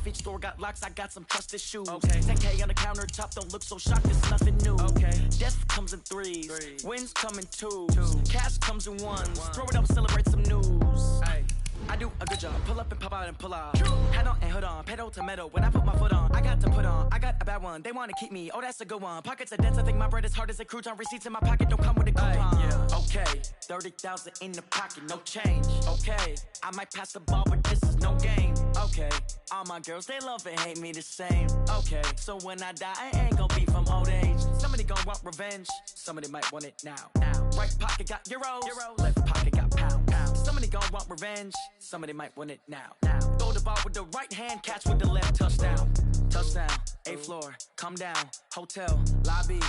off each store, got locks, I got some trusted shoes. Okay. 10K on the countertop, don't look so shocked, it's nothing new. Okay. Death comes in threes, wins come in twos, cash comes in ones. Throw it up, celebrate some news. Ay. I do a good job, pull up and pop out and pull out. Hat on and hood on, pedal to metal. When I put my foot on, I got to put on. I got a bad one, they want to keep me. Oh, that's a good one. Pockets are dense, I think my bread is hard as a crouton. Receipts in my pocket don't come with a coupon. Yeah. Okay, 30,000 in the pocket, no change. Okay, I might pass the ball, but this is no game. Okay, all my girls, they love and hate me the same. Okay, so when I die, I ain't gonna be from old age. Somebody gon' want revenge, somebody might want it now. Right pocket got euros, left pocket got pounds. Somebody gon' want revenge, somebody might want it now. Throw the ball with the right hand, catch with the left, touchdown. Touchdown, 8th floor, come down, hotel, lobby.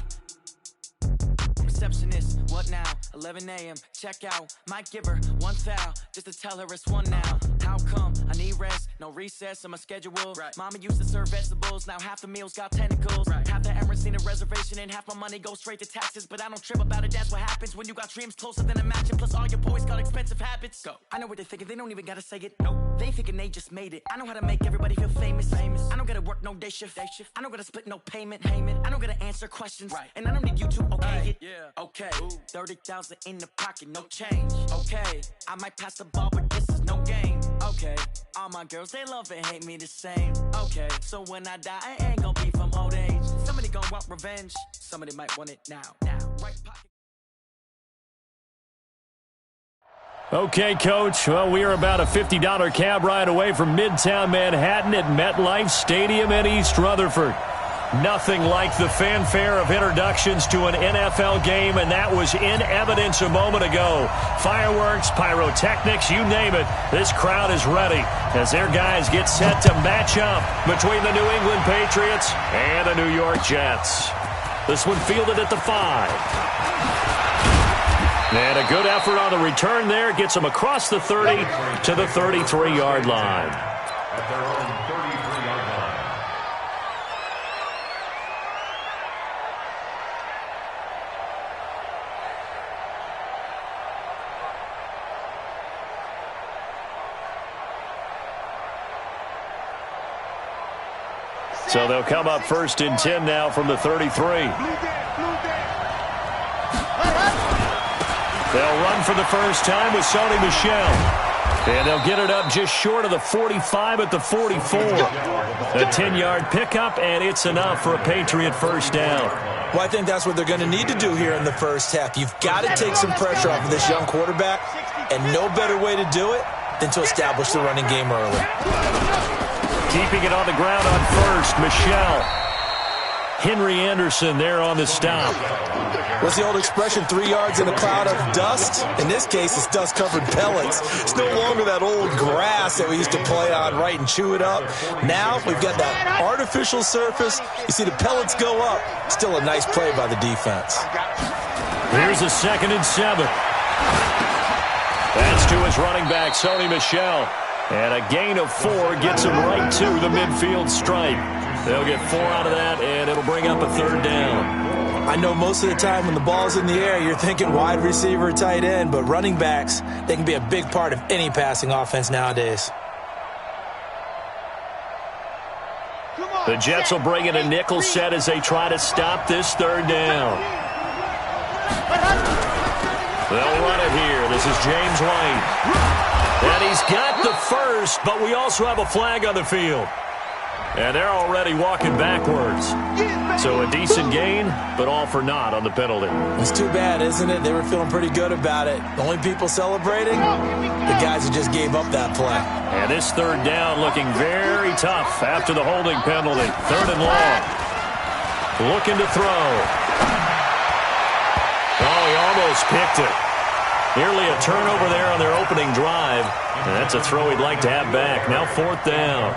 Receptionist, what now? 11 a.m., check out. Might give her one foul, just to tell her it's one now. How come? I need rest, no recess in my schedule. Right. Mama used to serve vegetables, now half the meals got tentacles. Right. Half the errands need a reservation and half my money goes straight to taxes. But I don't trip about it, that's what happens when you got dreams closer than a match. And plus all your boys got expensive habits. Go. I know what they're thinking, they don't even gotta say it. Nope. They ain't thinking they just made it. I know how to make everybody feel famous. I don't gotta work no day shift. I don't gotta split no payment. I don't gotta answer questions. Right. And I don't need you to okay it. Yeah. Okay, 30,000 in the pocket, no change. Okay, I might pass the ball, but this is no game. Okay, all my girls, they love and hate me the same. Okay, so when I die, I ain't gonna be from old age. Somebody gon' want revenge, somebody might want it now. Right pocket. Okay, Coach. Well, we are about a $50 cab ride away from Midtown Manhattan at MetLife Stadium in East Rutherford. Nothing like the fanfare of introductions to an NFL game, and that was in evidence a moment ago. Fireworks, pyrotechnics, you name it. This crowd is ready as their guys get set to match up between the New England Patriots and the New York Jets. This one fielded at the 5. And a good effort on the return there gets them across the 30 to the 33-yard line. At their own 33-yard line. So they'll come up 1st and 10 now from the 33. They'll run for the first time with Sony Michel. And they'll get it up just short of the 45 at the 44. A 10-yard pickup, and it's enough for a Patriot first down. Well, I think that's what they're going to need to do here in the first half. You've got to take some pressure off of this young quarterback, and no better way to do it than to establish the running game early. Keeping it on the ground on first, Michel. Henry Anderson there on the stop. What's the old expression, 3 yards in a cloud of dust? In this case, it's dust-covered pellets. It's no longer that old grass that we used to play on, right, and chew it up. Now we've got that artificial surface. You see the pellets go up. Still a nice play by the defense. Here's a 2nd and 7. That's to his running back, Sony Michel. And a gain of 4 gets him right to the midfield stripe. They'll get 4 out of that, and it'll bring up a 3rd down. I know most of the time when the ball's in the air, you're thinking wide receiver, tight end, but running backs, they can be a big part of any passing offense nowadays. The Jets will bring in a nickel set as they try to stop this 3rd down. They'll run it here. This is James White. And he's got the first, but we also have a flag on the field. And they're already walking backwards. So a decent gain, but all for naught on the penalty. It's too bad, isn't it? They were feeling pretty good about it. The only people celebrating, the guys who just gave up that play. And this 3rd down looking very tough after the holding penalty. 3rd and long. Looking to throw. Oh, he almost picked it. Nearly a turnover there on their opening drive. And that's a throw he'd like to have back. Now 4th down.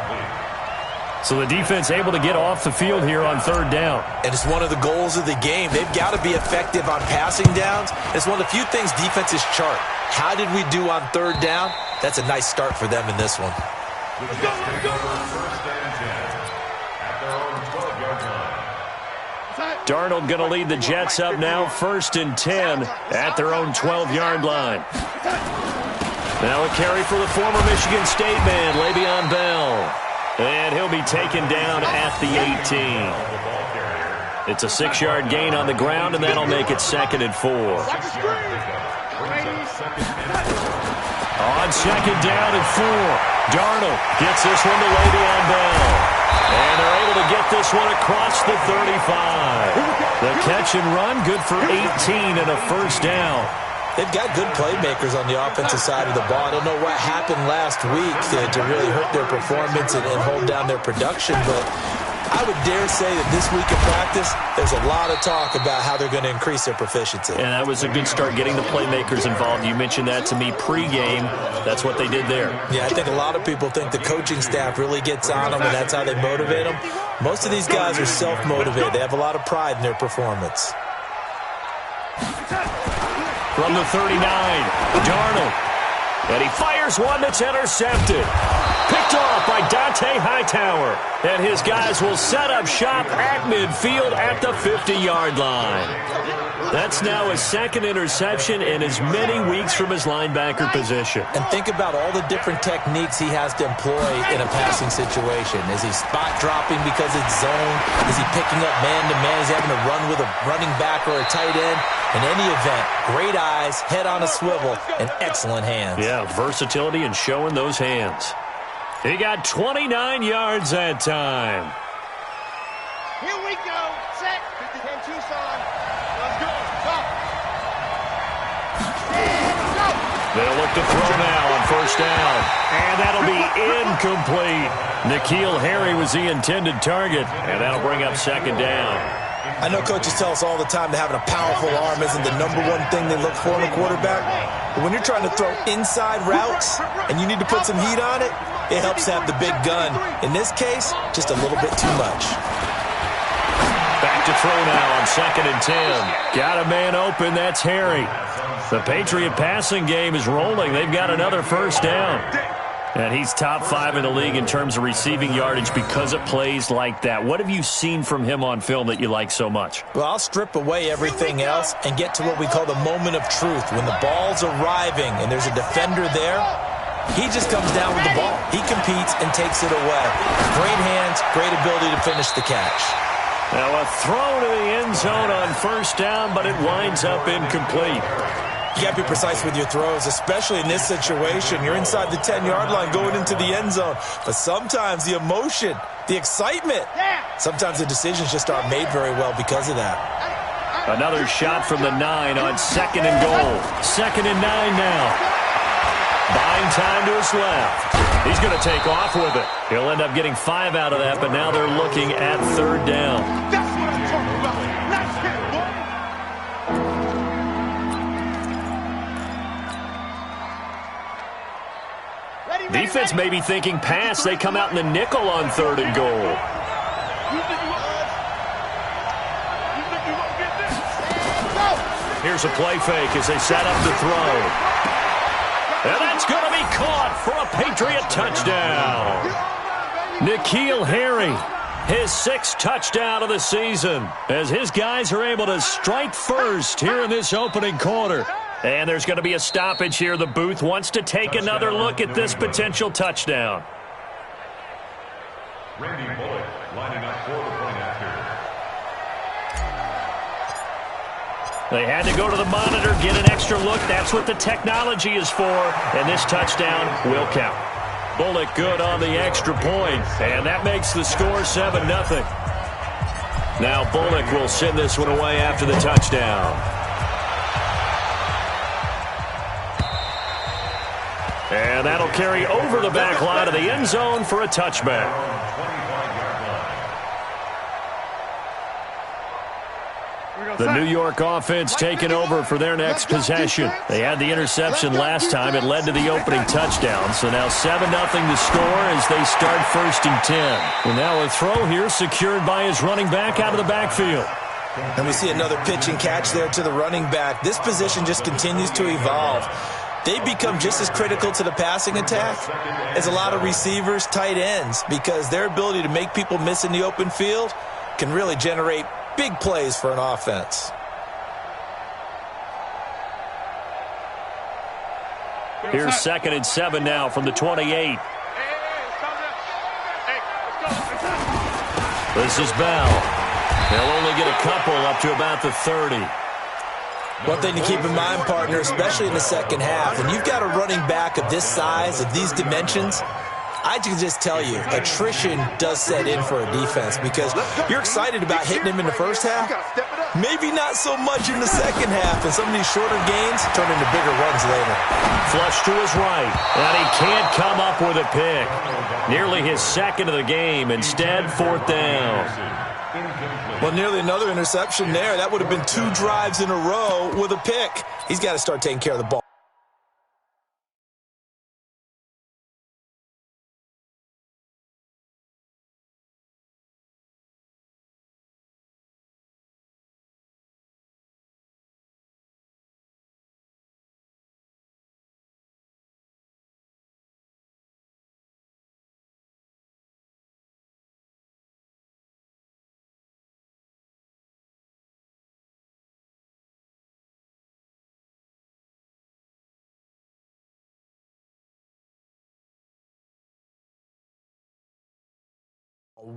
So the defense able to get off the field here on 3rd down. And it's one of the goals of the game. They've got to be effective on passing downs. It's one of the few things defenses chart. How did we do on 3rd down? That's a nice start for them in this one. Darnold going to lead the Jets up now, 1st and 10 at their own 12-yard line. Now a carry for the former Michigan State man, Le'Veon Bell. And he'll be taken down at the 18. It's a 6-yard gain on the ground, and that'll make it 2nd and 4. On 2nd down and 4, Darnold gets this one to Le'Veon Bell. And they're able to get this one across the 35. The catch and run, good for 18 and a first down. They've got good playmakers on the offensive side of the ball. I don't know what happened last week to really hurt their performance and hold down their production, but I would dare say that this week in practice, there's a lot of talk about how they're going to increase their proficiency. And that was a good start, getting the playmakers involved. You mentioned that to me pregame. That's what they did there. Yeah, I think a lot of people think the coaching staff really gets on them, and that's how they motivate them. Most of these guys are self-motivated. They have a lot of pride in their performance. From the 39, Darnold. And he fires one that's intercepted. Picked off by Dante Hightower. And his guys will set up shop at midfield at the 50-yard line. That's now his 2nd interception in as many weeks from his linebacker position. And think about all the different techniques he has to employ in a passing situation. Is he spot dropping because it's zone? Is he picking up man-to-man? Is he having to run with a running back or a tight end? In any event, great eyes, head on a swivel, and excellent hands. Yeah, versatility and showing those hands. He got 29 yards that time. Here we go. Set. 10 Tucson. Let's go. Go. Go. They'll look to throw now on 1st down. And that'll be incomplete. N'Keal Harry was the intended target. And that'll bring up 2nd down. I know coaches tell us all the time that having a powerful arm isn't the #1 thing they look for in a quarterback. But when you're trying to throw inside routes and you need to put some heat on it, it helps to have the big gun. In this case, just a little bit too much. Back to throw now on 2nd and 10. Got a man open, that's Harry. The Patriot passing game is rolling. They've got another 1st down. And he's top 5 in the league in terms of receiving yardage because of plays like that. What have you seen from him on film that you like so much? Well, I'll strip away everything else and get to what we call the moment of truth. When the ball's arriving and there's a defender there, he just comes down with the ball. He competes and takes it away. Great hands, great ability to finish the catch. Now a throw to the end zone on 1st down, but it winds up incomplete. You got to be precise with your throws, especially in this situation. You're inside the 10-yard line going into the end zone. But sometimes the emotion, the excitement, sometimes the decisions just aren't made very well because of that. Another shot from the 9 on 2nd and goal. 2nd and 9 now. Buying time to his left. He's going to take off with it. He'll end up getting 5 out of that, but now they're looking at 3rd down. That's what I'm talking about. Nice hit, boy. Defense may be thinking pass. They come out in the nickel on 3rd and goal. Here's a play fake as they set up the throw. And that's going to be caught for a Patriot touchdown. N'Keal Harry, his 6th touchdown of the season, as his guys are able to strike first here in this opening quarter. And there's going to be a stoppage here. The booth wants to take another look at this potential touchdown. Randy Bullock lining up for the point after. They had to go to the monitor, get an extra look. That's what the technology is for. And this touchdown will count. Bullock good on the extra point. And that makes the score 7-0. Now Bullock will send this one away after the touchdown. And that'll carry over the back line of the end zone for a touchback. The New York offense taking over for their next possession. They had the interception last time. It led to the opening touchdown. So now 7-0 to score as they start 1st and 10. And now a throw here secured by his running back out of the backfield. And we see another pitch and catch there to the running back. This position just continues to evolve. They become just as critical to the passing attack as a lot of receivers, tight ends, because their ability to make people miss in the open field can really generate big plays for an offense. Here's 2nd and 7 now from the 28. This is Bell. They'll only get a couple up to about the 30. One thing to keep in mind, partner, especially in the second half, when you've got a running back of this size, of these dimensions, I can just tell you, attrition does set in for a defense because you're excited about hitting him in the first half. Maybe not so much in the second half, and some of these shorter gains turn into bigger runs later. Flush to his right, and he can't come up with a pick. Nearly his second of the game. Instead, 4th down. Well, nearly another interception there. That would have been 2 drives in a row with a pick. He's got to start taking care of the ball.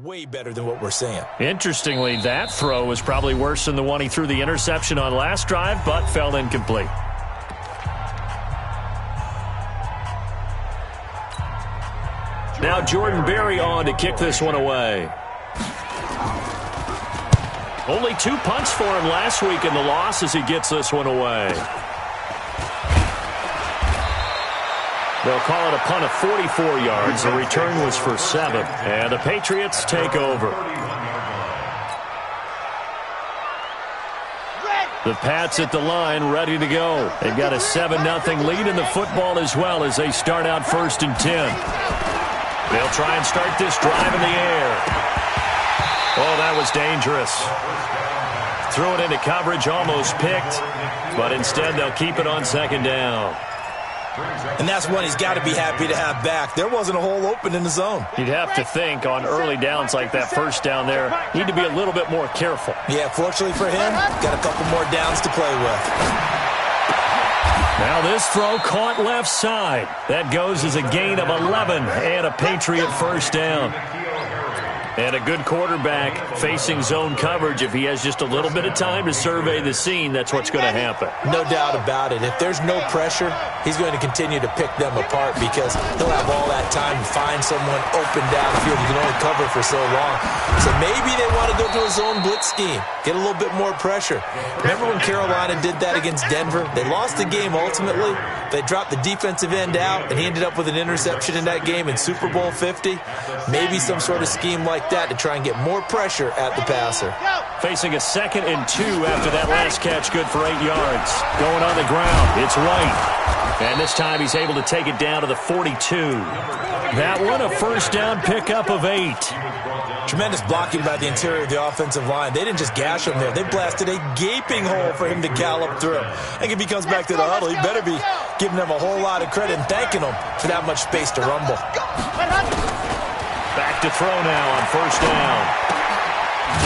Way better than what we're seeing. Interestingly, that throw was probably worse than the one he threw the interception on last drive, but fell incomplete. Now Jordan Berry on to kick this one away. Only 2 punts for him last week in the loss as he gets this one away. They'll call it a punt of 44 yards. The return was for 7. And the Patriots take over. The Pats at the line, ready to go. They've got a 7-0 lead in the football as well as they start out 1st and 10. They'll try and start this drive in the air. Oh, that was dangerous. Threw it into coverage, almost picked. But instead, they'll keep it on 2nd down. And that's one he's got to be happy to have back. There wasn't a hole open in the zone. You'd have to think on early downs like that 1st down there, need to be a little bit more careful. Yeah, fortunately for him, got a couple more downs to play with. Now this throw caught left side. That goes as a gain of 11 and a Patriot 1st down. And a good quarterback facing zone coverage. If he has just a little bit of time to survey the scene, that's what's going to happen. No doubt about it. If there's no pressure, he's going to continue to pick them apart because he'll have all that time to find someone open downfield. He can only cover for so long. So maybe they want to go to a zone blitz scheme, get a little bit more pressure. Remember when Carolina did that against Denver? They lost the game ultimately. They dropped the defensive end out, and he ended up with an interception in that game in Super Bowl 50. Maybe some sort of scheme like that to try and get more pressure at the passer. Facing a 2nd and 2 after that last catch, good for 8 yards. Going on the ground, it's White. And this time he's able to take it down to the 42. That one a 1st down pickup of 8. Tremendous blocking by the interior of the offensive line. They didn't just gash him there. They blasted a gaping hole for him to gallop through. I think if he comes back to the huddle, he better be giving them a whole lot of credit and thanking them for that much space to rumble. Back to throw now on 1st down.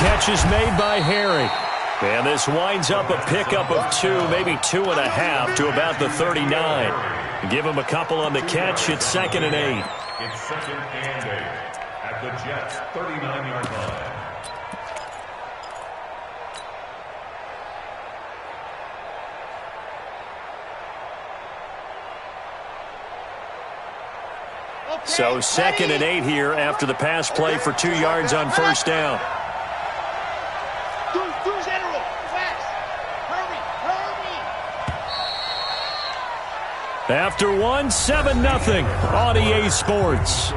Catch is made by Harry. And this winds up a pickup of 2, maybe 2.5 to about the 39. Give him a couple on the catch. It's 2nd and 8. It's 2nd and 8 at the Jets' 39-yard line. So 2nd and 8 here after the pass play for 2 yards on 1st down. After one, 7-0 on EA Sports.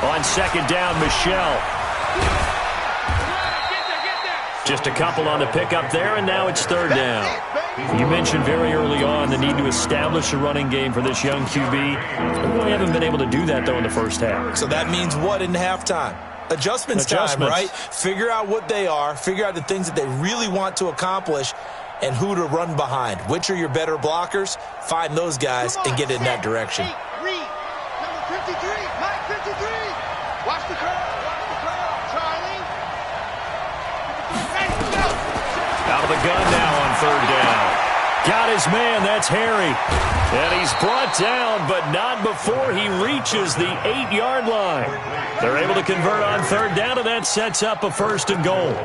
On 2nd down, Michelle. Just a couple on the pickup there, and now it's 3rd down. You mentioned very early on the need to establish a running game for this young QB. We really haven't been able to do that, though, in the 1st half. So that means what in halftime? Adjustments time, right? Figure out what they are, figure out the things that they really want to accomplish, and who to run behind. Which are your better blockers? Find those guys and get in that direction. 53, Mike 53. Watch the crowd, Charlie. Ready, go. Out of the gun now on third down. Got his man, that's Harry. And he's brought down, but not before he reaches the 8-yard line. They're able to convert on third down, and that sets up a 1st and goal.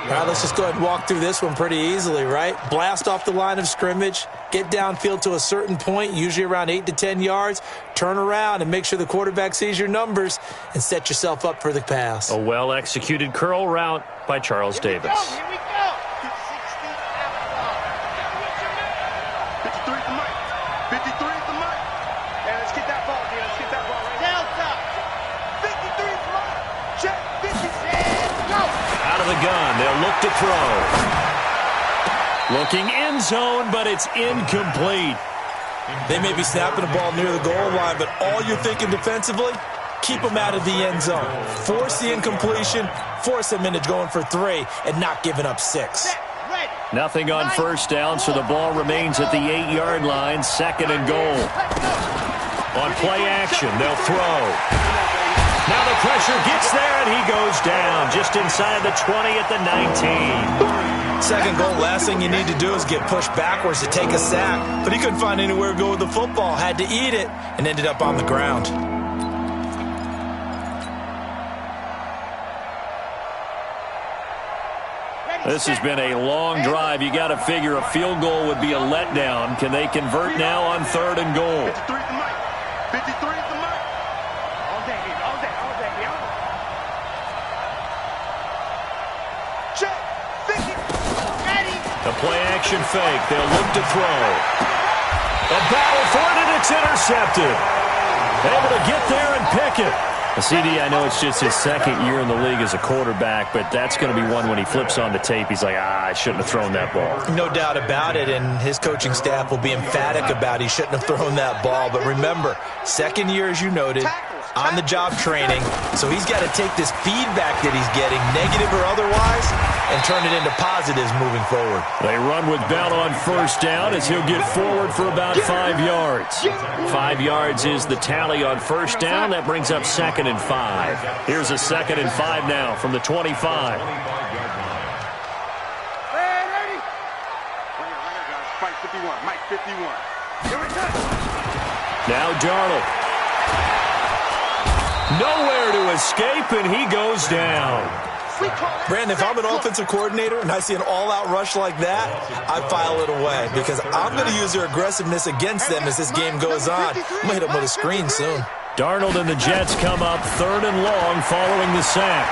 All right, let's just go ahead and walk through this one pretty easily, right? Blast off the line of scrimmage, get downfield to a certain point, usually around 8 to 10 yards, turn around and make sure the quarterback sees your numbers and set yourself up for the pass. A well-executed curl route by Charles Davis. Here we go. 60 out. 53 for Mike. 53 for Mike. And let's get that ball, dude. Let's get that ball right Delta. 53 for Mike. Check. 57. Go. Out of the gun, they'll look to throw. Looking end zone, but it's incomplete. They may be snapping the ball near the goal line, but all you're thinking defensively, keep them out of the end zone. Force the incompletion, force them into going for 3, and not giving up 6. Nothing on first down, so the ball remains at the 8-yard line, 2nd and goal. On play action, they'll throw. Now the pressure gets there, and he goes down just inside the 20 at the 19. 2nd goal, last thing you need to do is get pushed backwards to take a sack. But he couldn't find anywhere to go with the football, had to eat it, and ended up on the ground. This has been a long drive. You got to figure a field goal would be a letdown. Can they convert now on 3rd and goal? 53 for Mike. 53 for Mike. All day, all day, all day, all day. Check. 50. Ready. The play action fake. They'll look to throw. A battle for it, and it's intercepted. Able to get there and pick it. CD, I know it's just his 2nd year in the league as a quarterback, but that's going to be one when he flips on the tape. He's like, I shouldn't have thrown that ball. No doubt about it, and his coaching staff will be emphatic about he shouldn't have thrown that ball. But remember, 2nd year, as you noted, on-the-job training, so he's got to take this feedback that he's getting, negative or otherwise, and turn it into positives moving forward. They run with Bell on first down as he'll get forward for about 5 yards. 5 yards is the tally on first down. That brings up 2nd and 5. Here's a 2nd and 5 now from the 25. Ready. Mike 51. Mike 51. Here we go. Now Darnold. Nowhere to escape, and he goes down. Brandon, if I'm an offensive coordinator and I see an all-out rush like that, I file it away because I'm going to use their aggressiveness against them as this game goes on. I'm going to hit them with a screen soon. Darnold and the Jets come up 3rd and long following the sack.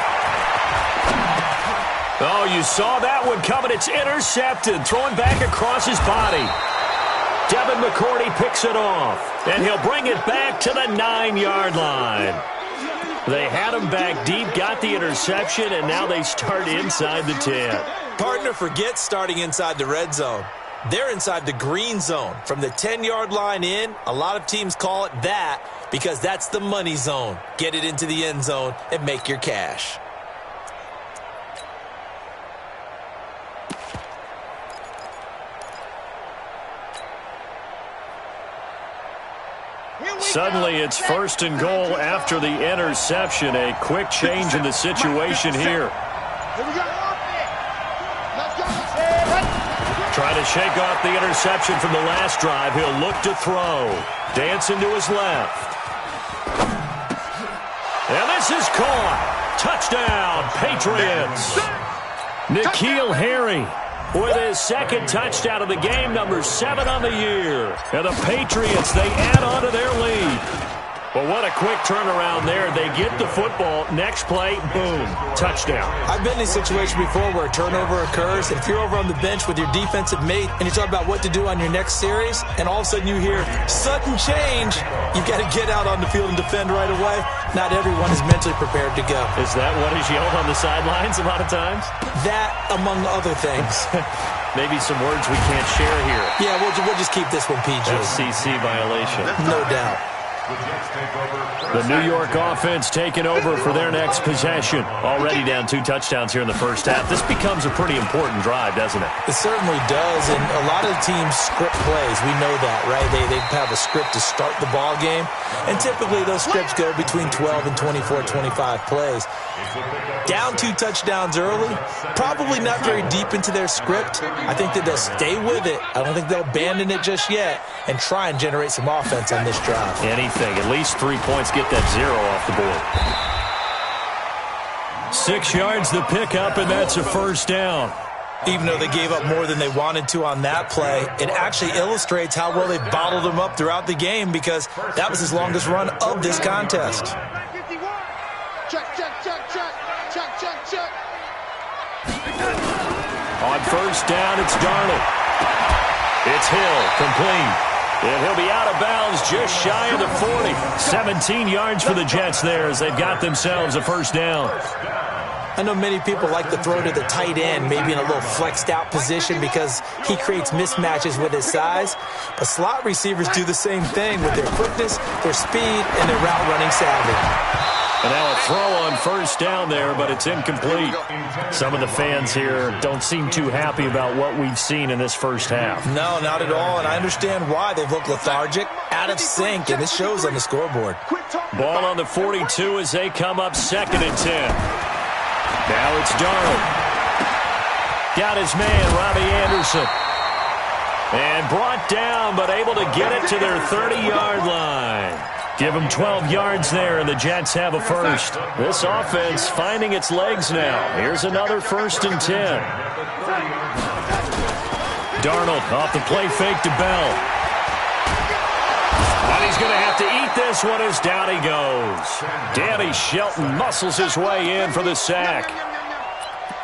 Oh, you saw that one coming. It's intercepted, throwing back across his body. Devin McCourty picks it off, and he'll bring it back to the 9-yard line. They had him back deep, got the interception, and now they start inside the 10. Partner, forget starting inside the red zone. They're inside the green zone. From the 10-yard line in, a lot of teams call it that because that's the money zone. Get it into the end zone and make your cash. Suddenly it's 1st and goal after the interception. A quick change in the situation here. Trying to shake off the interception from the last drive. He'll look to throw. Dancing to his left. And this is caught. Touchdown, Patriots. N'Keal Harry with his 2nd touchdown of the game, number 7 on the year. And the Patriots, they add on to their lead. Well, what a quick turnaround there. They get the football. Next play, boom, touchdown. I've been in a situation before where a turnover occurs. If you're over on the bench with your defensive mate and you talk about what to do on your next series, and all of a sudden you hear sudden change, you've got to get out on the field and defend right away. Not everyone is mentally prepared to go. Is that what is yelled on the sidelines a lot of times? That, among other things. Maybe some words we can't share here. Yeah, we'll just keep this one PG. FCC violation. No doubt. The New York offense taking over for their next possession. Already down 2 touchdowns here in the first half. This becomes a pretty important drive, doesn't it? It certainly does, and a lot of the teams script plays. We know that, right? They have a script to start the ball game, and typically those scripts go between 12 and 24, 25 plays. Down 2 touchdowns early, probably not very deep into their script. I think that they'll stay with it. I don't think they'll abandon it just yet and try and generate some offense on this drive. Anything, at least 3 points, get that 0 off the board. 6 yards the pickup, and that's a first down. Even though they gave up more than they wanted to on that play, it actually illustrates how well they bottled them up throughout the game, because that was his longest run of this contest. On first down, it's Darnold. It's Hill, complete. And he'll be out of bounds just shy of the 40. 17 yards for the Jets there as they've got themselves a first down. I know many people like to throw to the tight end, maybe in a little flexed out position because he creates mismatches with his size. But slot receivers do the same thing with their quickness, their speed, and their route running savvy. And now a throw on first down there, but it's incomplete. Some of the fans here don't seem too happy about what we've seen in this first half. No, not at all, and I understand why. They've looked lethargic, out of sync, and it shows on the scoreboard. Ball on the 42 as they come up 2nd and 10. Now it's Darnold. Got his man, Robbie Anderson. And brought down, but able to get it to their 30-yard line. Give them 12 yards there, and the Jets have a first. This offense finding its legs now. Here's another 1st and 10. Darnold off the play fake to Bell. And he's going to have to eat this one as down he goes. Danny Shelton muscles his way in for the sack.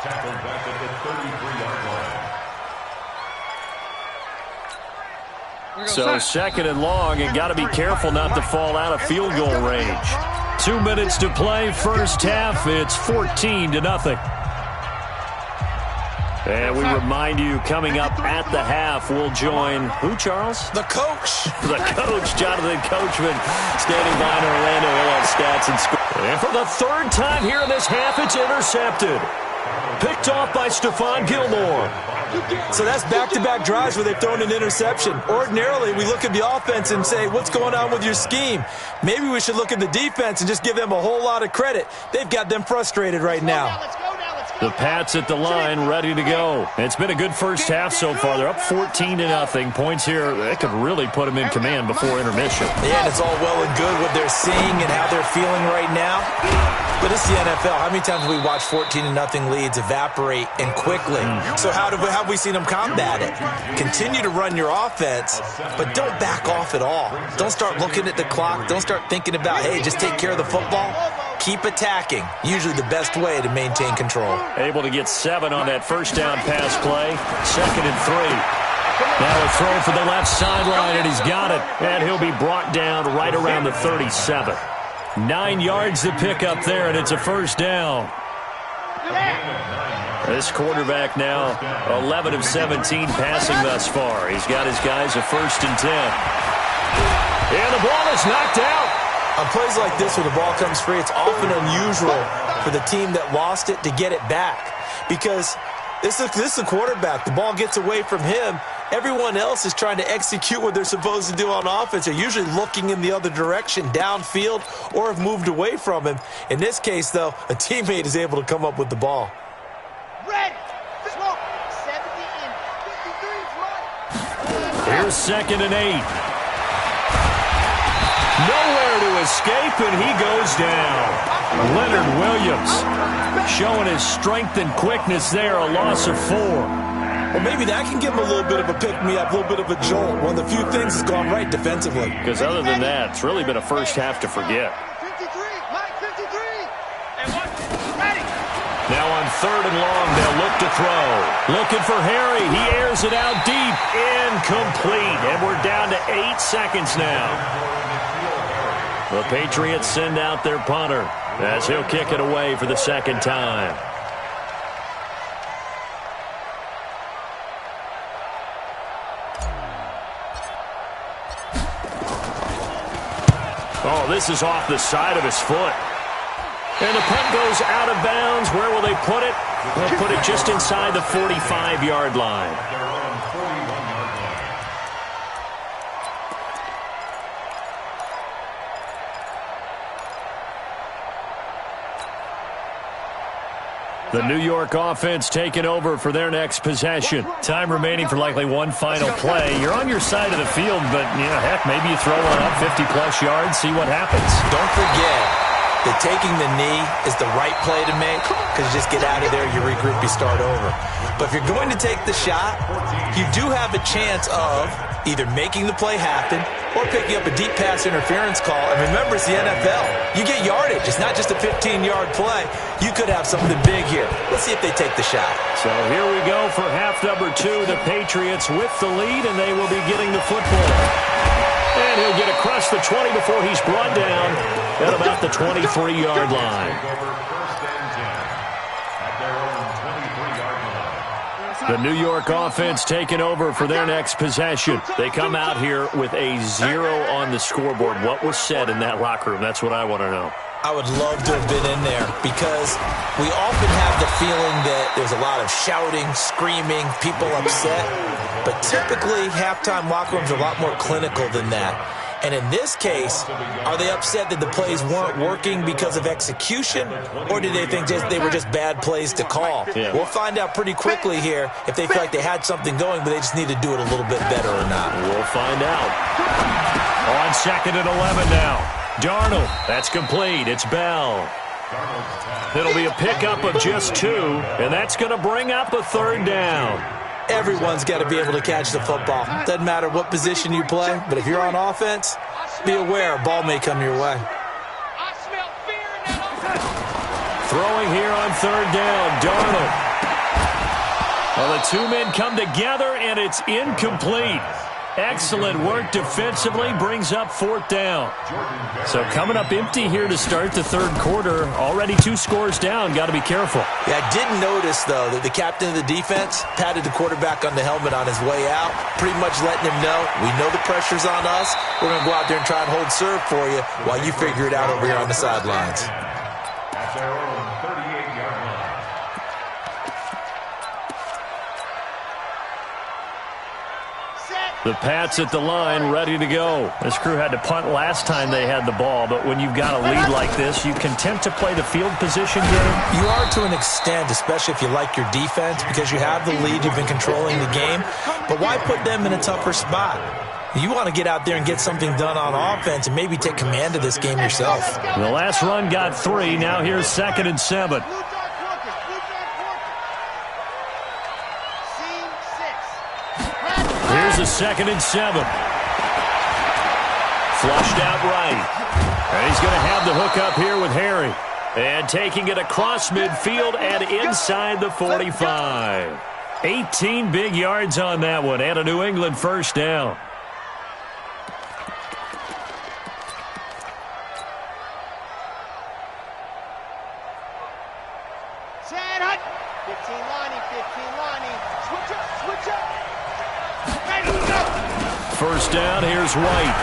Tackled back at the 33-yard line. So 2nd and long, and got to be careful not to fall out of field goal range. 2 minutes to play, first half. It's 14-0. And we remind you, coming up at the half, we'll join who, Charles? The coach. The coach, Jonathan Coachman, standing by in Orlando. He'll have stats and score. And for the 3rd time here in this half, it's intercepted. Picked off by Stephon Gilmore. So that's back-to-back drives where they've thrown an interception. Ordinarily, we look at the offense and say, what's going on with your scheme? Maybe we should look at the defense and just give them a whole lot of credit. They've got them frustrated right now. The Pats at the line, ready to go. It's been a good first half so far. They're up 14-0. Points here, that could really put them in command before intermission. Yeah, and it's all well and good what they're seeing and how they're feeling right now. But it's the NFL. How many times have we watched 14-0 leads evaporate and quickly? So how have we seen them combat it? Continue to run your offense, but don't back off at all. Don't start looking at the clock. Don't start thinking about, hey, just take care of the football. Keep attacking. Usually the best way to maintain control. Able to get 7 on that first down pass play. 2nd and 3. Now a throw for the left sideline, and he's got it. And he'll be brought down right around the 37. 9 yards to pick up there, and it's a first down. This quarterback now 11 of 17 passing thus far. He's got his guys a 1st and 10. And the ball is knocked out. On plays like this where the ball comes free, it's often unusual for the team that lost it to get it back. Because this is a quarterback. The ball gets away from him. Everyone else is trying to execute what they're supposed to do on offense. They're usually looking in the other direction, downfield, or have moved away from him. In this case, though, a teammate is able to come up with the ball. Red, smoke, 70 and 53. Here's 2nd and 8. Nowhere to escape, and he goes down. Leonard Williams showing his strength and quickness there, a loss of 4. Well, maybe that can give him a little bit of a pick-me-up, a little bit of a jolt. One of the few things that's gone right defensively. Because other than that, it's really been a first half to forget. 53, Mike, 53. And what? Ready. Now on 3rd and long, they'll look to throw. Looking for Harry. He airs it out deep. Incomplete. And we're down to 8 seconds now. The Patriots send out their punter as he'll kick it away for the 2nd time. Oh, this is off the side of his foot. And the punt goes out of bounds. Where will they put it? They'll put it just inside the 45-yard line. The New York offense taking over for their next possession. Time remaining for likely one final play. You're on your side of the field, but, heck, maybe you throw one up 50-plus yards, see what happens. Don't forget that taking the knee is the right play to make, because you just get out of there, you regroup, you start over. But if you're going to take the shot, you do have a chance of either making the play happen or picking up a deep pass interference call. And remember, it's the NFL. You get yardage. It's not just a 15-yard play. You could have something big here. Let's see if they take the shot. So here we go for half number 2. The Patriots with the lead, and they will be getting the football. And he'll get across the 20 before he's brought down at about the 23-yard line. The New York offense taking over for their next possession. They come out here with a 0 on the scoreboard. What was said in that locker room? That's what I want to know. I would love to have been in there, because we often have the feeling that there's a lot of shouting, screaming, people upset. But typically, halftime locker rooms are a lot more clinical than that. And in this case, are they upset that the plays weren't working because of execution, or did they think they were just bad plays to call? Yeah. We'll find out pretty quickly here if they feel like they had something going, but they just need to do it a little bit better or not. We'll find out. On 2nd and 11 now. Darnold, that's complete. It's Bell. It'll be a pickup of just 2, and that's going to bring up a 3rd down. Everyone's got to be able to catch the football. Doesn't matter what position you play, but if you're on offense, be aware a ball may come your way. Throwing here on 3rd down, Darnold. Well, the 2 men come together, and it's incomplete. Excellent work defensively, brings up 4th down. So coming up empty here to start the 3rd quarter. Already 2 scores down. Got to be careful. Yeah, I did notice, though, that the captain of the defense patted the quarterback on the helmet on his way out, pretty much letting him know, we know the pressure's on us. We're going to go out there and try and hold serve for you while you figure it out over here on the sidelines. At their own 38-yard line. The Pats at the line, ready to go. This crew had to punt last time they had the ball, but when you've got a lead like this, you content to play the field position game? You are to an extent, especially if you like your defense, because you have the lead, you've been controlling the game. But why put them in a tougher spot? You want to get out there and get something done on offense and maybe take command of this game yourself. The last run got 3. Now here's 2nd and 7. Here's a 2nd and 7. Flushed out right. And he's going to have the hook up here with Harry. And taking it across midfield and inside the 45. 18 big yards on that one, and a New England 1st down. First down, here's White.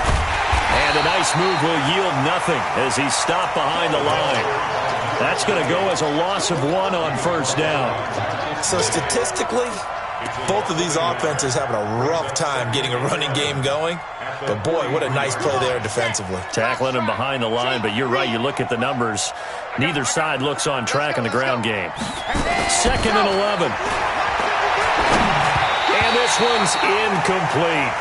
And a nice move will yield nothing as he's stopped behind the line. That's going to go as a loss of 1 on 1st down. So statistically, both of these offenses having a rough time getting a running game going. But, boy, what a nice play there defensively. Tackling him behind the line, but you're right. You look at the numbers. Neither side looks on track in the ground game. 2nd and 11. And this one's incomplete.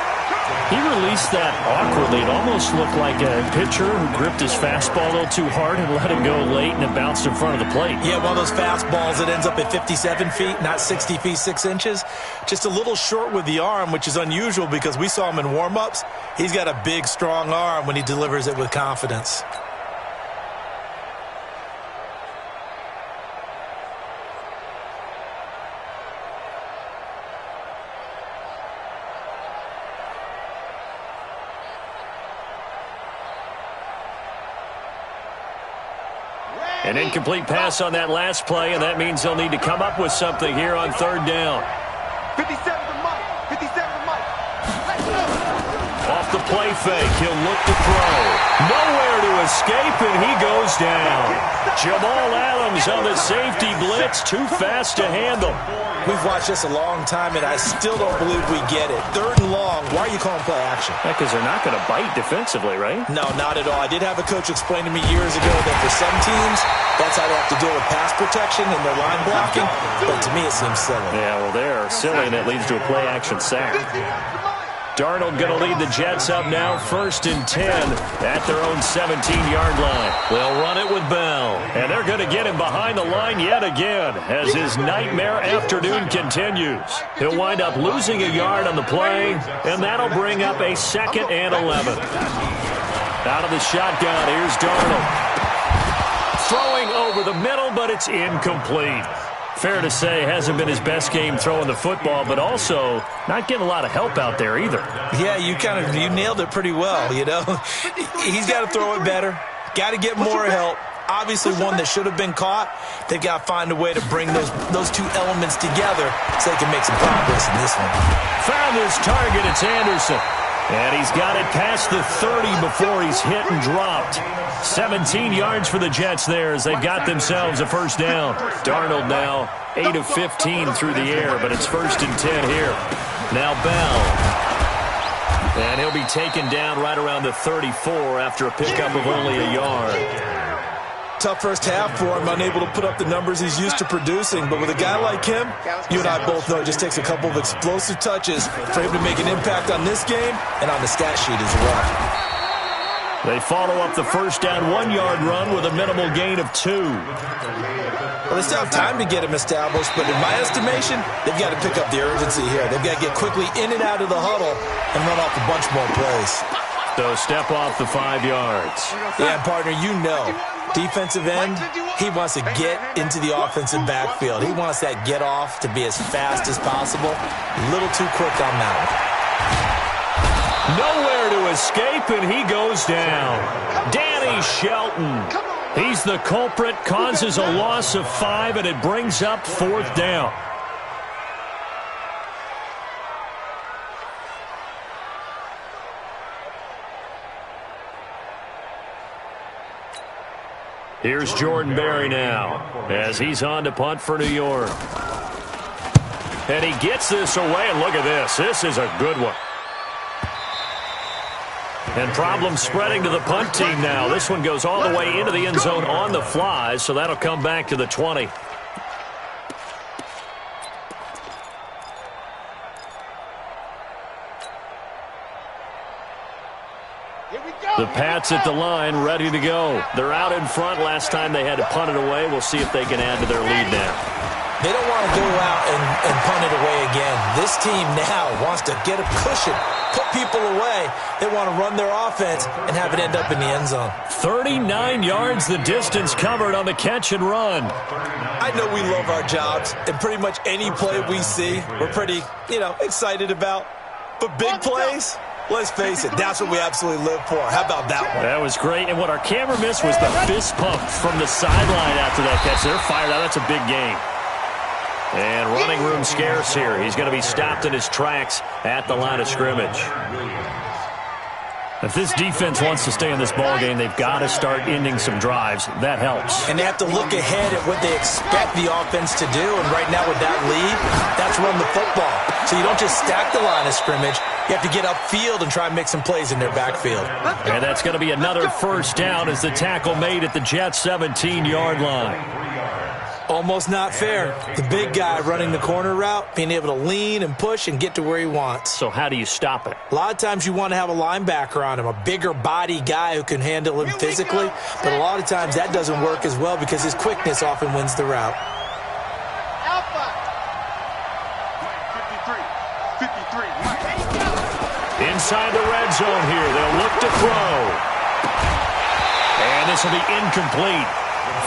He released that awkwardly. It almost looked like a pitcher who gripped his fastball a little too hard and let it go late, and it bounced in front of the plate. Yeah, one of those fastballs that ends up at 57 feet, not 60 feet, 6 inches. Just a little short with the arm, which is unusual because we saw him in warm-ups. He's got a big, strong arm when he delivers it with confidence. An incomplete pass on that last play, and that means they'll need to come up with something here on 3rd down. 57 to Mike. 57 to Mike. Off the play fake. He'll look to throw. Nowhere to escape, and he goes down. Jamal Adams on the safety blitz. Too fast to handle. We've watched this a long time, and I still don't believe we get it. 3rd and long. Why are you calling play action? Because they're not going to bite defensively, right? No, not at all. I did have a coach explain to me years ago that for some teams, that's how they have to deal with pass protection and their line blocking. But to me, it seems silly. Yeah, well, they're silly, and it leads to a play action sack. Darnold going to lead the Jets up now, 1st and 10 at their own 17-yard line. They'll run it with Bell, and they're going to get him behind the line yet again as his nightmare afternoon continues. He'll wind up losing a yard on the play, and that'll bring up a 2nd and 11. Out of the shotgun, here's Darnold. Throwing over the middle, but it's incomplete. Fair to say, hasn't been his best game throwing the football, but also not getting a lot of help out there either. Yeah, you nailed it pretty well, you know. He's got to throw it better. Got to get more help. Obviously one that should have been caught. They've got to find a way to bring those two elements together so they can make some progress in this one. Found his target. It's Anderson. And he's got it past the 30 before he's hit and dropped. 17 yards for the Jets there as they've got themselves a first down. Darnold now 8 of 15 through the air, but it's 1st and 10 here. Now Bell. And he'll be taken down right around the 34 after a pickup of only a yard. Tough first half for him, unable to put up the numbers he's used to producing. But with a guy like him, you and I both know it just takes a couple of explosive touches for him to make an impact on this game and on the stat sheet as well. They follow up the first down 1-yard run with a minimal gain of 2. Well, they still have time to get him established, but in my estimation, they've got to pick up the urgency here. They've got to get quickly in and out of the huddle and run off a bunch more plays. So step off the 5 yards. Yeah, partner, you know. Defensive end, he wants to get into the offensive backfield. He wants that get off to be as fast as possible. A little too quick on that one. Nowhere to escape, and he goes down. Danny Shelton. He's the culprit, causes a loss of 5, and it brings up 4th down. Here's Jordan Berry now as he's on to punt for New York. And he gets this away, and look at this. This is a good one. And problems spreading to the punt team now. This one goes all the way into the end zone on the fly, so that'll come back to the 20. The Pats at the line, ready to go. They're out in front. Last time they had to punt it away. We'll see if they can add to their lead now. They don't want to go out and punt it away again. This team now wants to get a cushion, put people away. They want to run their offense and have it end up in the end zone. 39 yards the distance covered on the catch and run. I know we love our jobs, and pretty much any play we see, we're pretty, excited about. But big plays, let's face it, that's what we absolutely live for. How about that one? That was great. And what our camera missed was the fist pump from the sideline after that catch. They're fired out. That's a big game. And running room scarce here. He's going to be stopped in his tracks at the line of scrimmage. If this defense wants to stay in this ballgame, they've got to start ending some drives. That helps. And they have to look ahead at what they expect the offense to do. And right now with that lead, that's run the football. So you don't just stack the line of scrimmage. You have to get upfield and try and make some plays in their backfield. And that's going to be another first down as the tackle made at the Jets' 17-yard line. Almost not fair. The big guy running the corner route, being able to lean and push and get to where he wants. So how do you stop it? A lot of times you want to have a linebacker on him, a bigger body guy who can handle him physically. But a lot of times that doesn't work as well because his quickness often wins the route. Inside the red zone here, they'll look to throw. And this will be incomplete.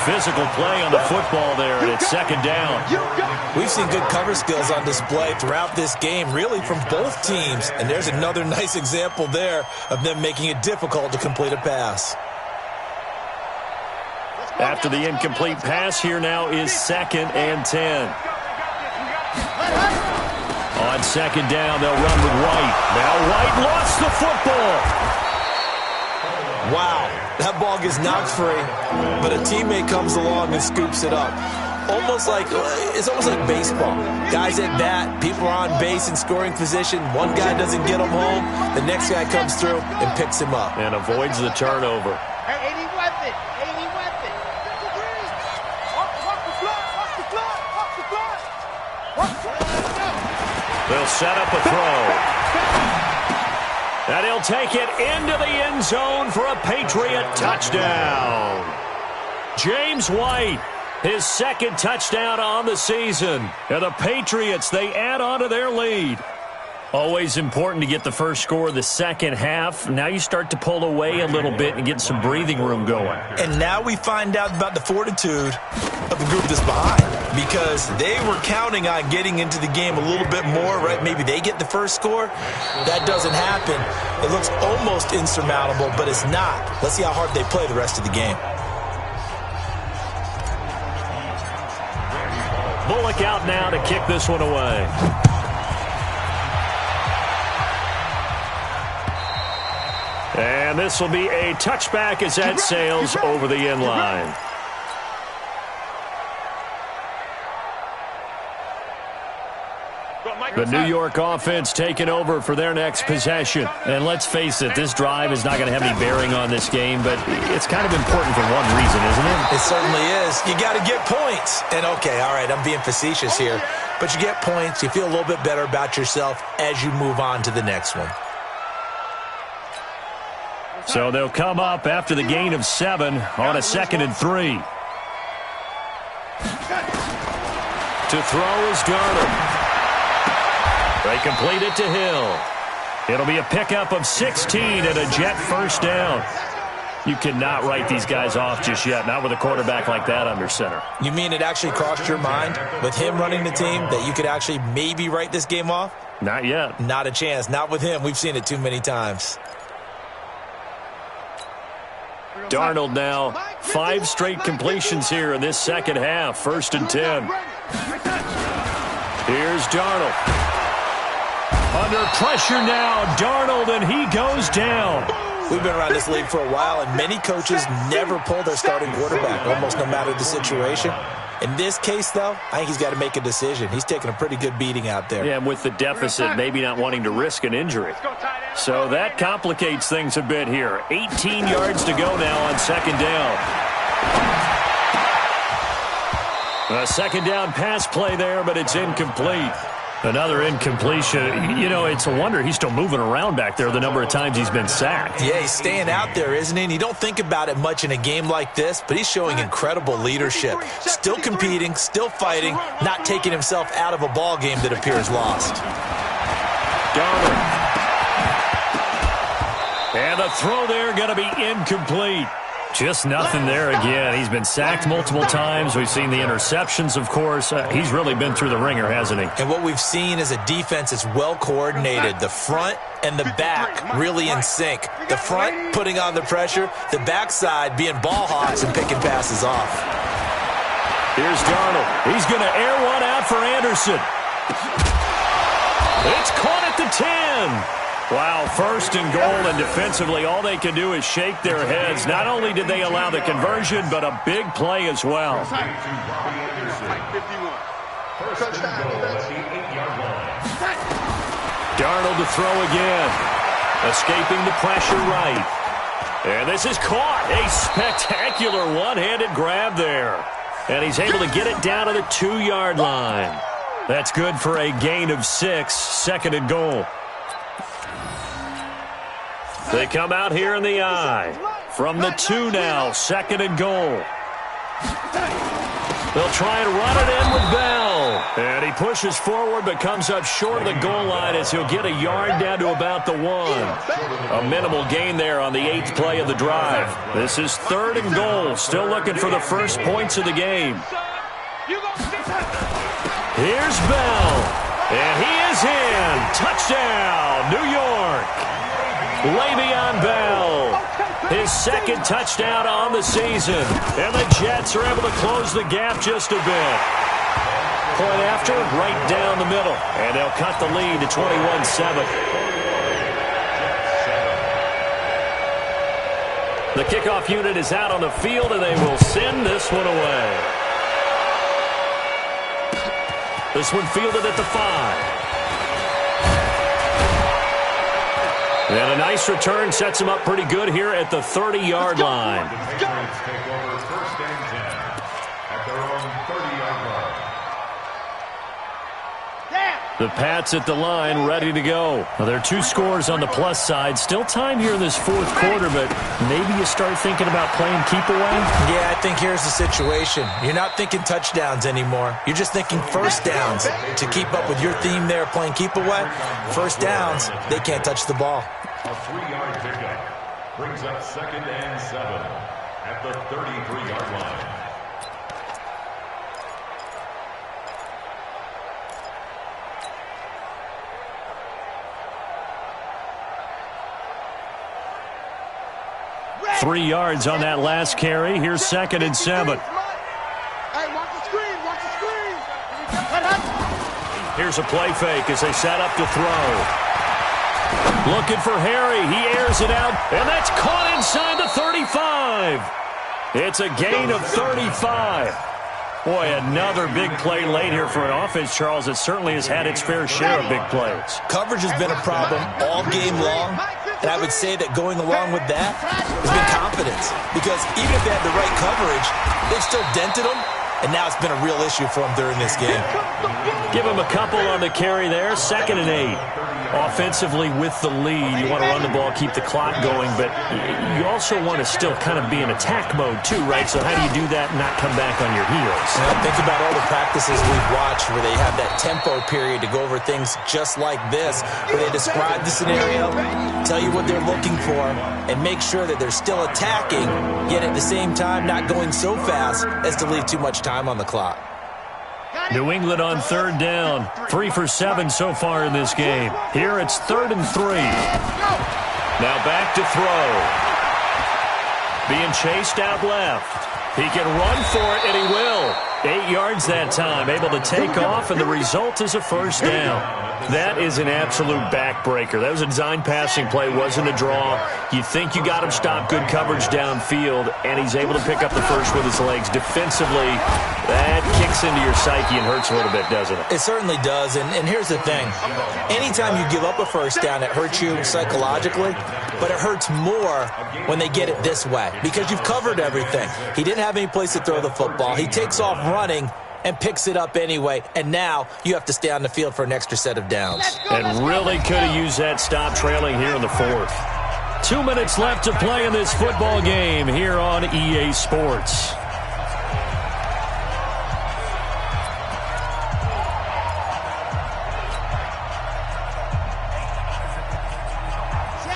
Physical play on the football there, and it's second down. We've seen good cover skills on display throughout this game, really from both teams. And there's another nice example there of them making it difficult to complete a pass. After the incomplete pass, here now is 2nd and 10. On second down, they'll run with White. Now White lost the football. Wow, that ball gets knocked free, but a teammate comes along and scoops it up. It's almost like baseball. Guys at bat, people are on base in scoring position. One guy doesn't get him home. The next guy comes through and picks him up. And avoids the turnover. Hey, 80 weapon. 80 weapon. Walk the block. Walk the block. Walk the block. Walk the block. They'll set up a throw. And he'll take it into the end zone for a Patriot touchdown. James White. His second touchdown on the season. And the Patriots, they add on to their lead. Always important to get the first score of the second half. Now you start to pull away a little bit and get some breathing room going. And now we find out about the fortitude of the group that's behind, because they were counting on getting into the game a little bit more, right? Maybe they get the first score. That doesn't happen. It looks almost insurmountable, but it's not. Let's see how hard they play the rest of the game. Bullock out now to kick this one away. And this will be a touchback as that sails over the end line. The New York offense taking over for their next possession. And let's face it, this drive is not going to have any bearing on this game, but it's kind of important for one reason, isn't it? It certainly is. You got to get points. And, okay, all right, I'm being facetious here. But you get points, you feel a little bit better about yourself as you move on to the next one. So they'll come up after the gain of 7 on a 2nd and 3. To throw is Darnold. They complete it to Hill. It'll be a pickup of 16 and a Jet first down. You cannot write these guys off just yet, not with a quarterback like that under center. You mean it actually crossed your mind with him running the team that you could actually maybe write this game off? Not yet. Not a chance. Not with him. We've seen it too many times. Darnold now, 5 straight completions here in this second half. 1st and 10. Here's Darnold. Under pressure now, Darnold, and he goes down. We've been around this league for a while, and many coaches never pull their starting quarterback, almost no matter the situation. In this case, though, I think he's got to make a decision. He's taking a pretty good beating out there. Yeah, and with the deficit, maybe not wanting to risk an injury. So that complicates things a bit here. 18 yards to go now on 2nd down. A 2nd down pass play there, but it's incomplete. Another incompletion. You know, it's a wonder he's still moving around back there the number of times he's been sacked. Yeah, he's staying out there, isn't he? And you don't think about it much in a game like this, but he's showing incredible leadership. Still competing, still fighting, not taking himself out of a ball game that appears lost. Darnold. And the throw there going to be incomplete. Just nothing there again. He's been sacked multiple times. We've seen the interceptions, of course. He's really been through the ringer, hasn't he? And what we've seen is a defense that's well coordinated. The front and the back really in sync. The front putting on the pressure. The backside being ball hawks and picking passes off. Here's Darnold. He's going to air one out for Anderson. It's caught at the 10. Wow, 1st and goal, and defensively all they can do is shake their heads. Not only did they allow the conversion, but a big play as well. Darnold to throw again. Escaping the pressure right. And this is caught. A spectacular one-handed grab there. And he's able to get it down to the 2-yard line. That's good for a gain of 6, 2nd and goal. They come out here in the I. From the 2 now, 2nd and goal. They'll try and run it in with Bell. And he pushes forward but comes up short of the goal line as he'll get a yard down to about the 1. A minimal gain there on the 8th play of the drive. This is 3rd and goal. Still looking for the first points of the game. Here's Bell. And he is in. Touchdown, New York. Le'Veon Bell, his 2nd touchdown on the season. And the Jets are able to close the gap just a bit. point after, right down the middle. And they'll cut the lead to 21-7. The kickoff unit is out on the field, and they will send this one away. This one fielded at the 5. And a nice return sets him up pretty good here at the 30-yard line. The Patriots take over 1st and 10 at their own 30-yard line. The Pats at the line, ready to go. Well, there are 2 scores on the plus side. Still time here in this 4th quarter, but maybe you start thinking about playing keep away? Yeah, I think here's the situation. You're not thinking touchdowns anymore. You're just thinking first downs. To keep up with your theme there, playing keep away, first downs, they can't touch the ball. A 3-yard pickup brings up 2nd and 7 at the 33-yard line. Red. 3 yards on that last carry. Here's 2nd and 7. Hey, watch the screen, watch the screen. Here's a play fake as they set up to throw. Looking for Harry. He airs it out, and that's caught inside the 35. It's a gain of 35. Boy, another big play late here for an offense, Charles, that certainly has had its fair share of big plays. Coverage has been a problem all game long, and I would say that going along with that has been confidence. Because even if they had the right coverage, they've still dented them, and now it's been a real issue for them during this game. Give them a couple on the carry there, 2nd and 8. Offensively with the lead, you want to run the ball, keep the clock going, but you also want to still kind of be in attack mode too, right? So how do you do that and not come back on your heels? Think about all the practices we've watched where they have that tempo period to go over things just like this, where they describe the scenario, tell you what they're looking for, and make sure that they're still attacking, yet at the same time not going so fast as to leave too much time on the clock. New England on 3rd down. 3 for 7 so far in this game. Here it's 3rd and 3. Now back to throw. Being chased out left. He can run for it, and he will. 8 yards that time. Able to take off, and the result is a first down. That is an absolute backbreaker. That was a design passing play, wasn't a draw. You think you got him stopped, good coverage downfield, and he's able to pick up the first with his legs. Defensively, that kicks into your psyche and hurts a little bit, doesn't it? It certainly does, and here's the thing. Anytime you give up a first down, it hurts you psychologically, but it hurts more when they get it this way because you've covered everything. He didn't have any place to throw the football. He takes off running and picks it up anyway, and now you have to stay on the field for an extra set of downs. And really could have used that stop trailing here in the 4th. 2 minutes left to play in this football game here on EA Sports.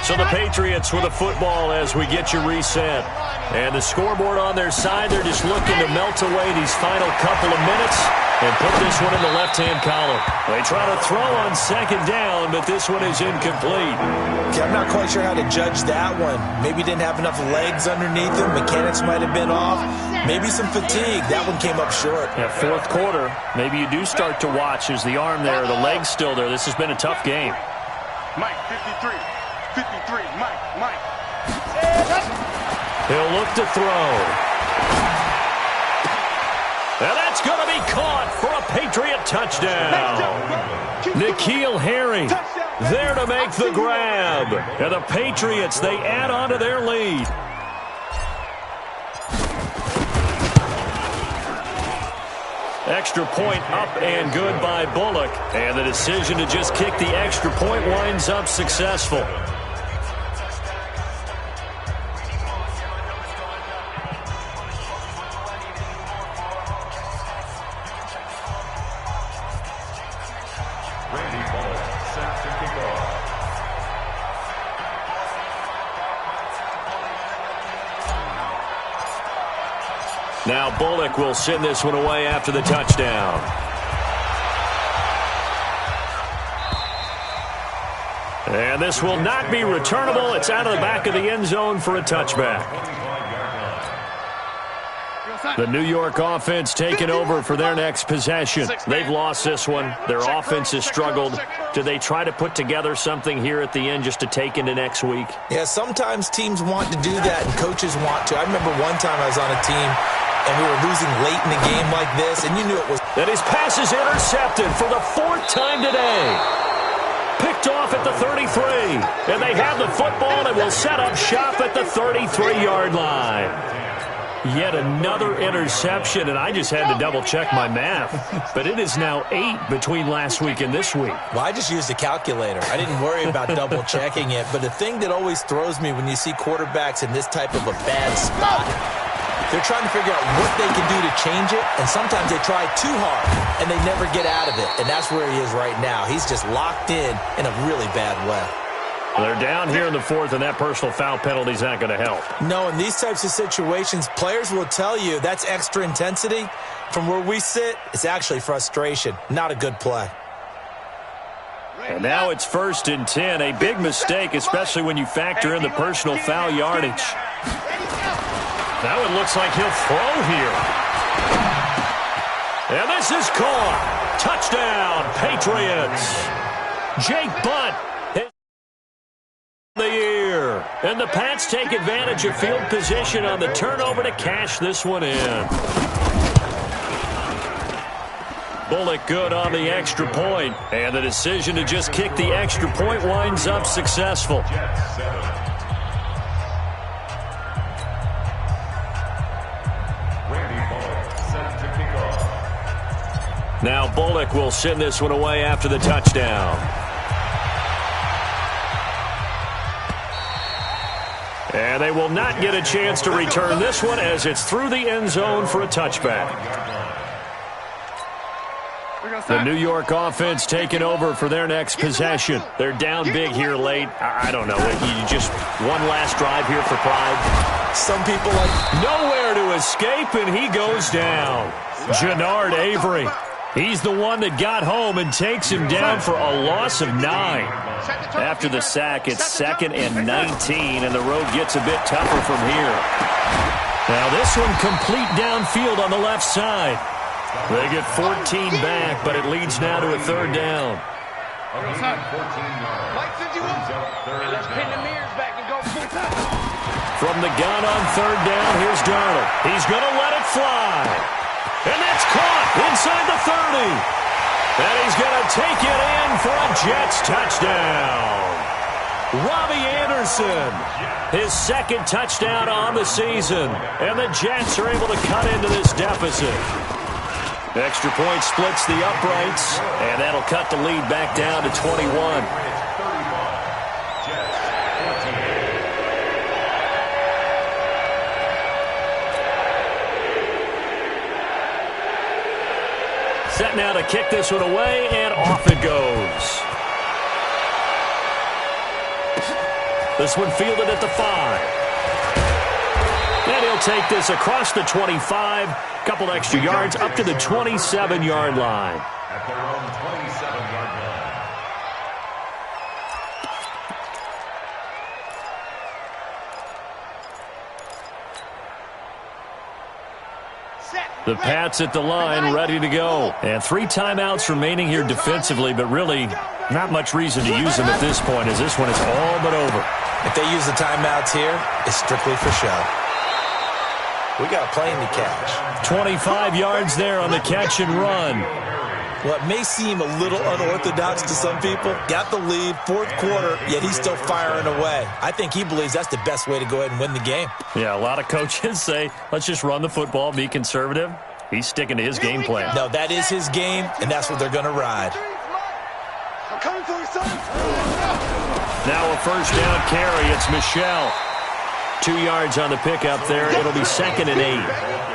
So the Patriots with a football as we get you reset. And the scoreboard on their side, they're just looking to melt away these final couple of minutes and put this one in the left-hand column. They try to throw on 2nd down, but this one is incomplete. Okay, I'm not quite sure how to judge that one. Maybe didn't have enough legs underneath him. Mechanics might have been off. Maybe some fatigue. That one came up short. Yeah, 4th quarter, maybe you do start to watch as the arm there, the leg's still there. This has been a tough game. Mike, 53. 53, Mike. He'll look to throw. And that's going to be caught for a Patriot touchdown. N'Keal Harry there to make the grab. And the Patriots, they add on to their lead. Extra point up and good by Bullock. And the decision to just kick the extra point winds up successful. Now Bullock will send this one away after the touchdown. And this will not be returnable. It's out of the back of the end zone for a touchback. The New York offense taking over for their next possession. They've lost this one. Their offense has struggled. Do they try to put together something here at the end just to take into next week? Yeah, sometimes teams want to do that and coaches want to. I remember one time I was on a team and we were losing late in a game like this, and you knew it was. And his pass is intercepted for the 4th time today. Picked off at the 33. And they have the football and will set up shop at the 33-yard line. Yet another interception, and I just had to double-check my math. But it is now 8 between last week and this week. Well, I just used a calculator. I didn't worry about double-checking it. But the thing that always throws me when you see quarterbacks in this type of a bad spot, they're trying to figure out what they can do to change it, and sometimes they try too hard, and they never get out of it. And that's where he is right now. He's just locked in a really bad way. They're down here in the 4th, and that personal foul penalty is not going to help. No, in these types of situations, players will tell you that's extra intensity. From where we sit, it's actually frustration. Not a good play. And now it's 1st and 10. A big mistake, especially when you factor in the personal foul yardage. Now it looks like he'll throw here. And this is caught. Touchdown, Patriots. Jake Butt. The year. And the Pats take advantage of field position on the turnover to cash this one in. Bullock good on the extra point. And the decision to just kick the extra point winds up successful. Now Bullock will send this one away after the touchdown. And they will not get a chance to return this one as it's through the end zone for a touchback. The New York offense taking over for their next possession. They're down big here late. I don't know. You just one last drive here for pride. Some people like nowhere to escape, and he goes down. Jannard Avery. He's the one that got home and takes him down for a loss of 9. After the sack, it's 2nd and 19, and the road gets a bit tougher from here. Now this one complete downfield on the left side. They get 14 back, but it leads now to a 3rd down. From the gun on 3rd down, here's Darnold. He's going to let it fly. And that's caught inside the 30. And he's going to take it in for a Jets touchdown. Robbie Anderson, his 2nd touchdown on the season. And the Jets are able to cut into this deficit. Extra point splits the uprights, and that'll cut the lead back down to 21. Set now to kick this one away, and off it goes. This one fielded at the 5. And he'll take this across the 25, couple extra yards up to the 27-yard line. At their own 27-yard line. The Pats at the line, ready to go. And 3 timeouts remaining here defensively, but really not much reason to use them at this point, as this one is all but over. If they use the timeouts here, it's strictly for show. We got a plane to catch. 25 yards there on the catch and run. What may seem a little unorthodox to some people, got the lead, 4th quarter, yet he's still firing away. I think he believes that's the best way to go ahead and win the game. Yeah, a lot of coaches say, let's just run the football, be conservative. He's sticking to his game plan. No, that is his game, and that's what they're going to ride. Now a 1st down carry. It's Michelle. 2 yards on the pickup there. It'll be 2nd and 8.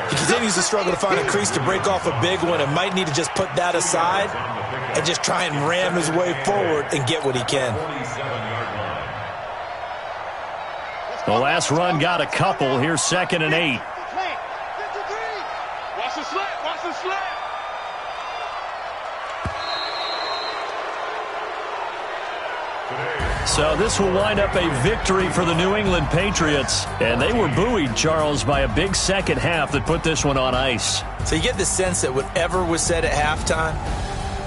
He continues to struggle to find a crease to break off a big one and might need to just put that aside and just try and ram his way forward and get what he can. The last run got a couple. Here's 2nd and 8. Watch the slant. Watch the slant. So this will wind up a victory for the New England Patriots. And they were buoyed, Charles, by a big second half that put this one on ice. So you get the sense that whatever was said at halftime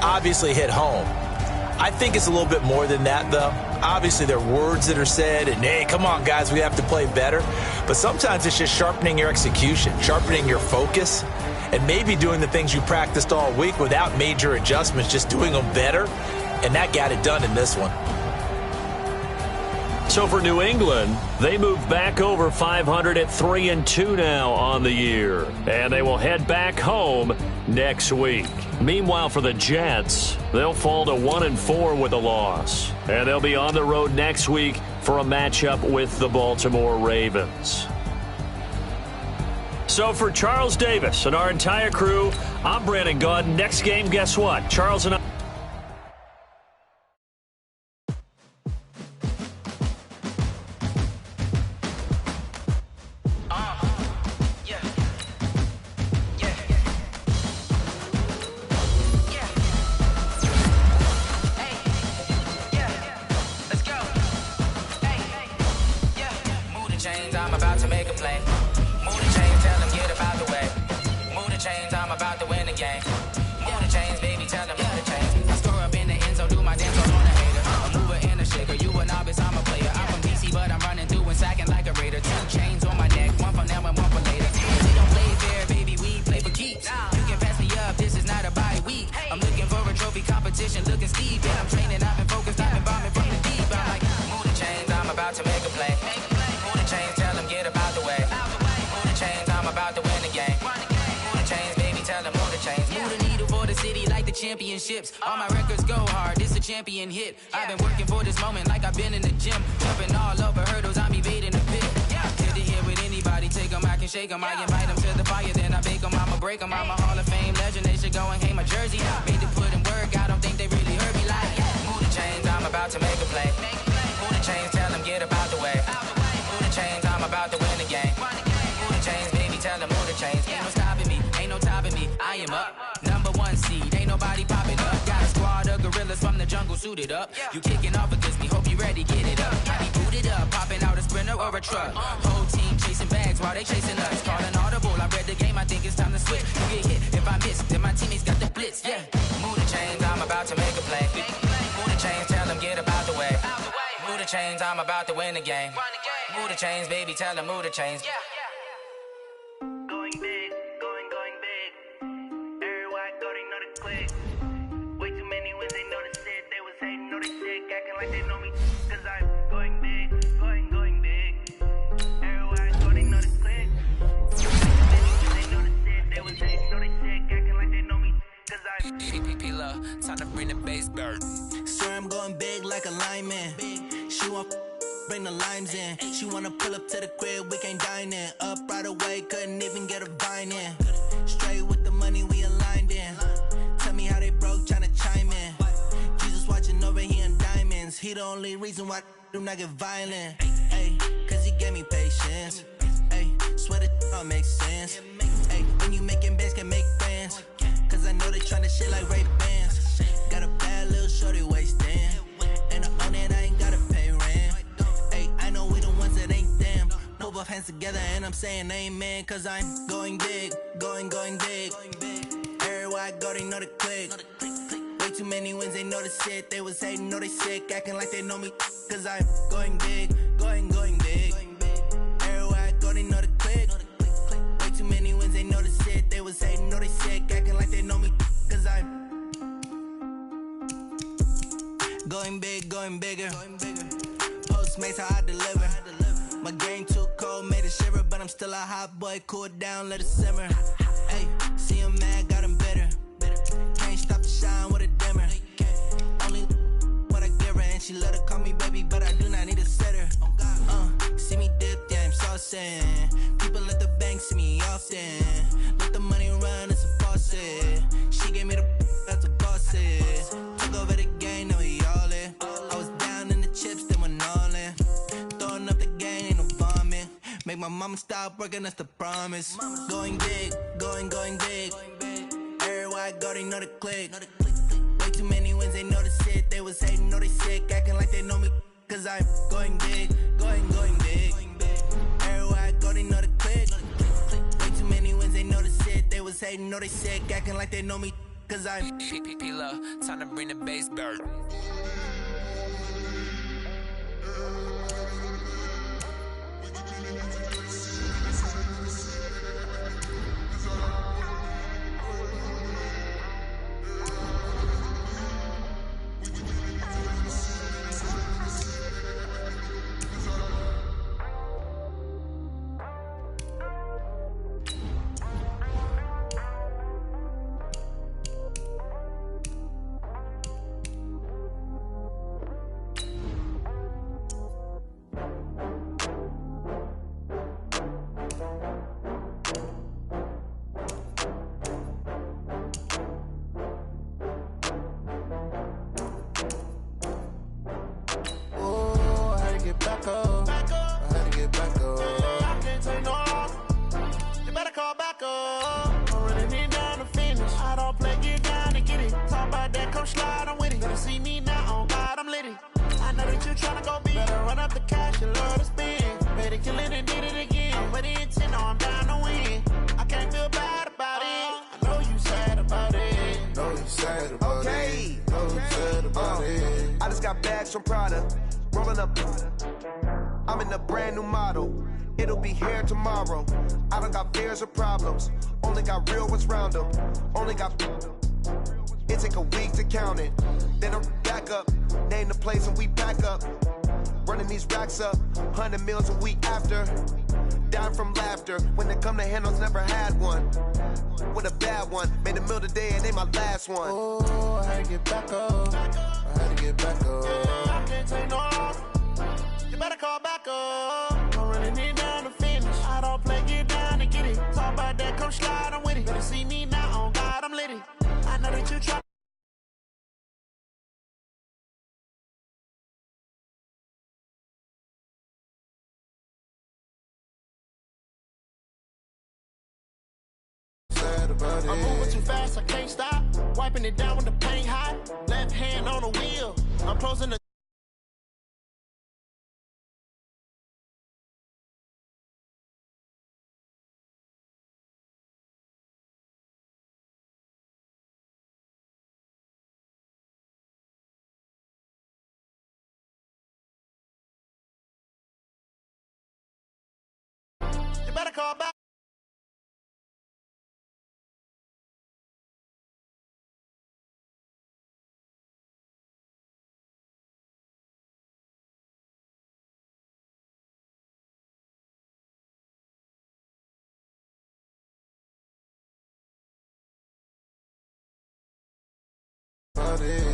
obviously hit home. I think it's a little bit more than that, though. Obviously, there are words that are said, and, hey, come on, guys, we have to play better. But sometimes it's just sharpening your execution, sharpening your focus, and maybe doing the things you practiced all week without major adjustments, just doing them better. And that got it done in this one. So for New England, they move back over 500 at 3-2 now on the year. And they will head back home next week. Meanwhile, for the Jets, they'll fall to 1-4 with a loss. And they'll be on the road next week for a matchup with the Baltimore Ravens. So for Charles Davis and our entire crew, I'm Brandon Gaud. Next game, guess what? Charles and I... championships. All my records go hard. This a champion hit. I've been working for this moment like I've been in the gym. Jumping all over hurdles, I'm evading the pit. Good to hear with anybody. Take them, I can shake them. I invite them to the fire, then I bake them. I'ma break them. I'm a Hall of Fame legend. They should go and hang my jersey. Made to put in work. I don't think they really heard me like. Move the chains, I'm about to make a play. Move the chains, tell them get about the way. Move the chains, I'm about to win the game. Move the chains, baby, tell them move the chains. Ain't no stopping me, ain't no topping me. I am up. #1 seed, ain't nobody popping up. Got a squad of gorillas from the jungle suited up. You kicking off against me, hope you ready, get it up. I be booted up, popping out a Sprinter or a truck. Whole team chasing bags while they chasing us. Call an audible, I read the game, I think it's time to switch. You get hit, if I miss, then my teammates got the blitz, yeah. Move the chains, I'm about to make a play. Move the chains, tell them get about the way. Move the chains, I'm about to win the game. Move the chains, baby, tell them move the chains. Going big, going big. Everywhere I go, they know the click. Way too many wins, they know the shit. They was hating, know they sick, acting like they know me. Cause I'm going big, going big. Everywhere I go, they know the click. Way too many wins, they know the shit. They was hating, know they sick, acting like they know me. Cause I'm PPP love, time to bring the bass back. Swear I'm going big like a lineman. She want bring the limes in. She wanna pull up to the crib, we can't dine in. Up right away, couldn't even get a vine in. Straight with the money, we aligned in. Tell me how they broke, tryna chime in. Jesus watching over here in diamonds. He the only reason why I do not get violent. Ay, cause he gave me patience. Ay, swear that all makes sense. Ay, when you making bands, can make friends. Cause I know they tryna shit like Ray-Bans. Got a bad little shorty wasting. And I own it, I ain't gotta pay rent. Ay, I know we the ones that ain't them. Put both hands together and I'm saying amen. Cause I'm going big, going big. Everywhere I go, they know the click. Way too many wins, they know the shit. They was hating, know they sick, acting like they know me. Cause I'm going big, going big. Everywhere I go, they know the click. Way too many wins, they know the shit. They was hating, know they sick, acting like they know me. Cause I'm going big, going bigger. Postmates, how I deliver. My game too cold, made it shiver. But I'm still a hot boy, cool it down, let it simmer. Hey, see him mad, got him bitter. Can't stop the shine with a dimmer. Only what I give her, and she let her call me baby, but I do not need a sitter. See me dip, yeah, I'm saucing. People at the bank see me often. Let the money run, it's a faucet. She gave me the that's a boss is. Took over the game, now we all in. I was down in the chips, then went all in. Throwing up the game, ain't no bombing. Make my mama stop working, that's the promise. Going big, going big. Everywhere I go, they know the click. Way too many wins, they know the shit. They was hating, know they sick, acting like they know me. cause I'm going big, going big. Everywhere I go, they know the click. Way too many wins, they know the shit. They was hating, know they sick, acting like they know me, cause I'm P-P-P-Love, time to bring the bass back. back up. I had to get back up. I can't take no loss. You better call back up. I'm running it down to finish. I don't play, get down and get it. Talk about that, come slide, I'm with it. Better see me now, on God, I'm lit it. I know that you tryna go big. Better run up the cash, you love to spend. Better kill it and did it again. With the intent, no, I'm down to win. I can't feel bad about it. I know you sad about it. Know you sad about it. Know you sad about it. I just got bags from Prada. Rolling up. I'm in a brand new model. It'll be here tomorrow. I don't got fears or problems. Only got real ones round them. Only got. It take a week to count it. Then I'm back up. Name the place and we back up. Running these racks up. 100 meals a week after. Down from laughter. When it come to handles, never had one. With a bad one. Made a meal today and they my last one. Oh, I had to get back up. I had to get back up. I can't take no loss. You better call back up. I'm running it down to finish. I don't play, get down to get it. Talk about that, come slide, I'm with it. Better see me now, on God, I'm lit it. I know that you try. I'm moving too fast, I can't stop. Wiping it down when the paint hot. Left hand on the wheel. I'm closing the. You better call back. About it.